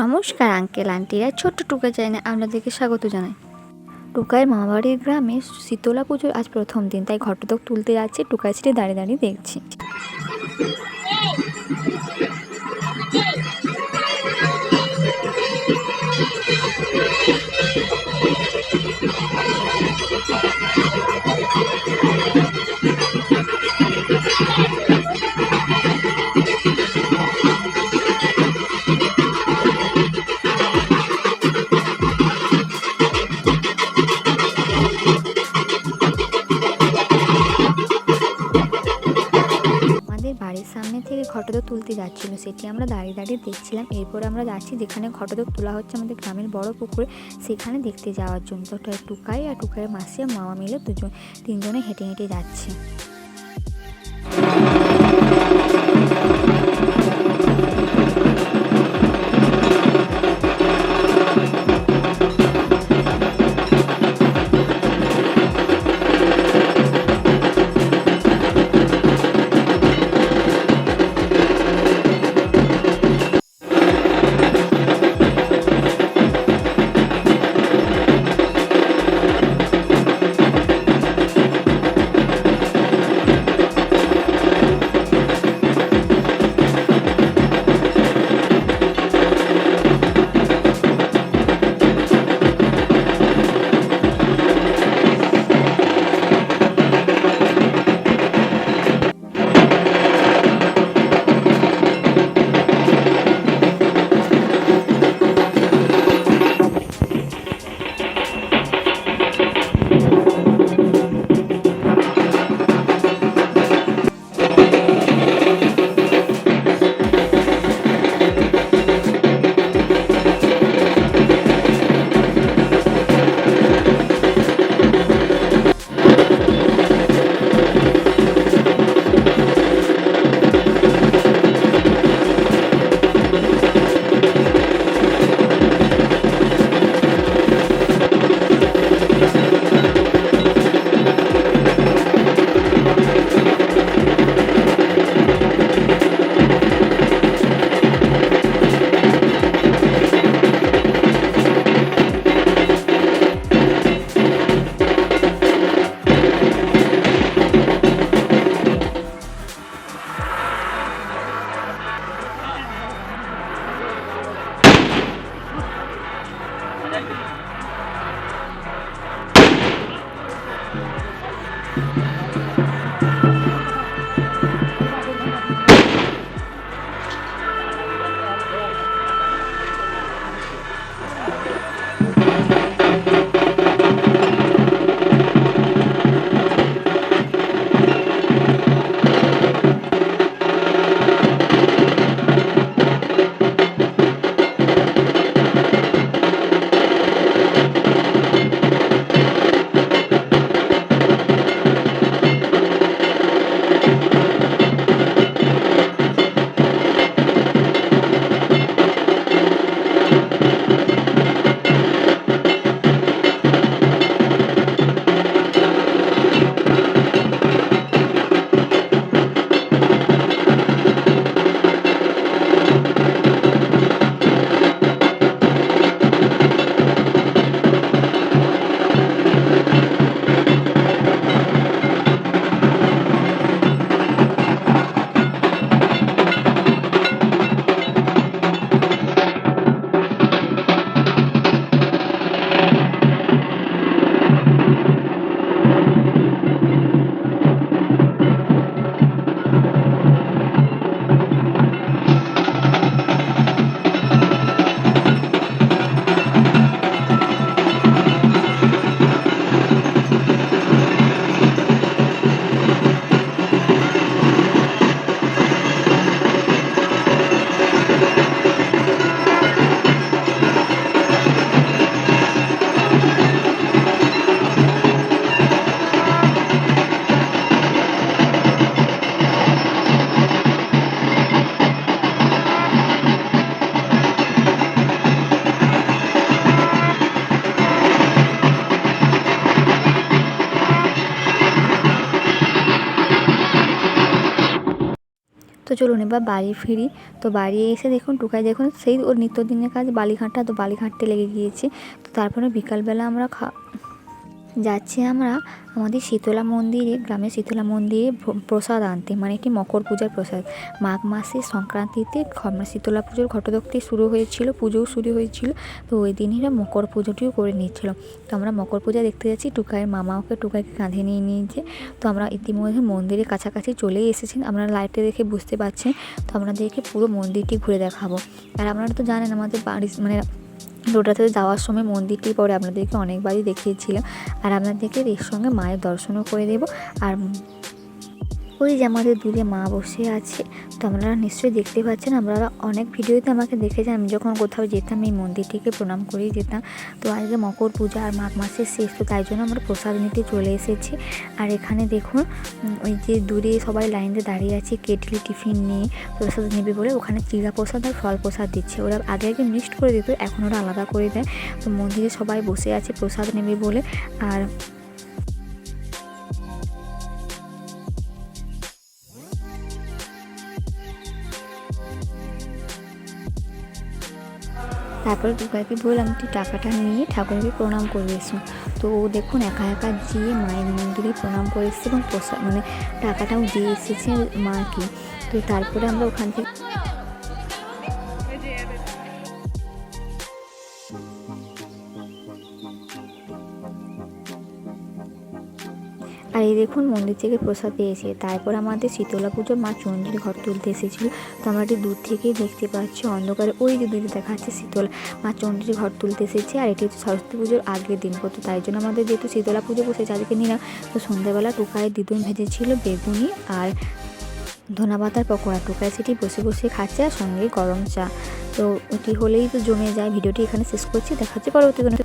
নমস্কার আঙ্কেল আন্টিরা, ছোট্ট টুকা চ্যানেলে আপনাদেরকে স্বাগত জানাই। টুকাইয়ের মামাবাড়ির গ্রামে শীতলা পুজোর আজ প্রথম দিন, তাই ঘটদক তুলতে যাচ্ছি। টুকাই সেটি দাঁড়িয়ে দাঁড়িয়ে দেখছি। আমাদের বাড়ির সামনে থেকে ঘটদক তুলতে যাচ্ছিল, সেটি আমরা দাঁড়িয়ে দাঁড়িয়ে দেখছিলাম। এরপর আমরা যাচ্ছি যেখানে ঘটদক তোলা হচ্ছে আমাদের গ্রামের বড় পুকুরে, সেখানে দেখতে যাওয়ার জন্য। তো টুকাই আর টুকাইয়ের মাসি আর মামা মিলে তিনজনে হেঁটে হেঁটে যাচ্ছে। তো চলুন এবার বাড়ি ফিরি। তো বাড়ি এসে দেখুন টুকাই দেখুন সেই ওর নিত্যদিনের কাজ বালি ঘাঁটা, তো বালি ঘাঁটতে লেগে গিয়েছে। তো তারপরে বিকালবেলা আমরা যাচ্ছি আমরা আমাদের শীতলা মন্দিরে, গ্রামের শীতলা মন্দিরে প্রসাদ আনতে, মানে এটি মকর পূজার প্রসাদ। মাঘ মাসের সংক্রান্তিতে শীতলা পুজোর ঘটদক্তি শুরু হয়েছিল, পুজোও শুরু হয়েছিল। তো ওই দিনইরা মকর পুজোটিও করে নিচ্ছিল। তো আমরা মকর পূজা দেখতে যাচ্ছি, টুকাইয়ের মামা ওকে টুকাইকে কাঁধে নিয়ে নিয়েছে। তো আমরা ইতিমধ্যে মন্দিরের কাছাকাছি চলেই এসেছি, আপনারা লাইটে দেখে বুঝতে পারছেন। তো আপনাদেরকে পুরো মন্দিরটি ঘুরে দেখাবো। আর আপনারা তো জানেন আমাদের বাড়ি মানে রোডটাতে যাওয়ার সময় মন্দিরটি পরে আপনাদেরকে অনেকবারই দেখিয়েছিলাম। আর আপনাদেরকে এর সঙ্গে মায়ের দর্শনও করে দেবো। আর ওই যে আমাদের দূরে মা বসে আছে, তো আপনারা নিশ্চয়ই দেখতে পাচ্ছেন। আপনারা অনেক ভিডিওতে আমাকে দেখেছেন, আমি যখন কোথাও যেতাম এই মন্দিরটিকে প্রণাম করেই যেতাম। তো আজকে মকর পূজা আর মাঘ মাসের শেষ, তো তাই জন্য আমরা প্রসাদ নিতে চলে এসেছি। আর এখানে দেখুন ওই যে দূরে সবাই লাইনে দাঁড়িয়ে আছে কেটলি টিফিন নিয়ে প্রসাদ নেবে বলে। ওখানে চিড়া প্রসাদ আর ফল প্রসাদ দিচ্ছে। ওরা আগে আগে মিক্সড করে দিত, এখন ওরা আলাদা করে দেয়। তো মন্দিরে সবাই বসে আছে প্রসাদ নেবে বলে। আর তারপরে টুকাইকে বললাম তুই টাকাটা নিয়ে ঠাকুরকে প্রণাম করে এসো। তো ও দেখুন একা একা গিয়ে মায়ের মন্দিরে প্রণাম করে এসেছে এবং প্রসাদ মানে টাকাটাও দিয়ে এসেছে মাকে। তো তারপরে আমরা ওখান থেকে আর এই দেখুন মন্দির থেকে প্রসাদ পেয়েছে। তারপর আমাদের শীতলা পুজো মা চণ্ডীর ঘর তুলতে এসেছিলো। তো আমরা একটু দূর থেকেই দেখতে পাচ্ছি অন্ধকারে ওই যে দূরে দেখা যাচ্ছে শীতলা মা চণ্ডীর ঘর তুলতে এসেছে। আর এটি হচ্ছে সরস্বতী পুজোর আগের দিন। তো তাই জন্য আমাদের যেহেতু শীতলা পুজো বসেছে আজকে নিলাম। তো সন্ধ্যাবেলা টুকাইয়ের দিদুন ভেজেছিল বেগুনি আর ধনেপাতার পকোড়া। টুকাই সেটি বসে বসে খাচ্ছে আর সঙ্গে গরম চা। তো ওটি হলেই তো জমে যায়। ভিডিওটি এখানে শেষ করছি, দেখা হচ্ছে পরবর্তী কোনো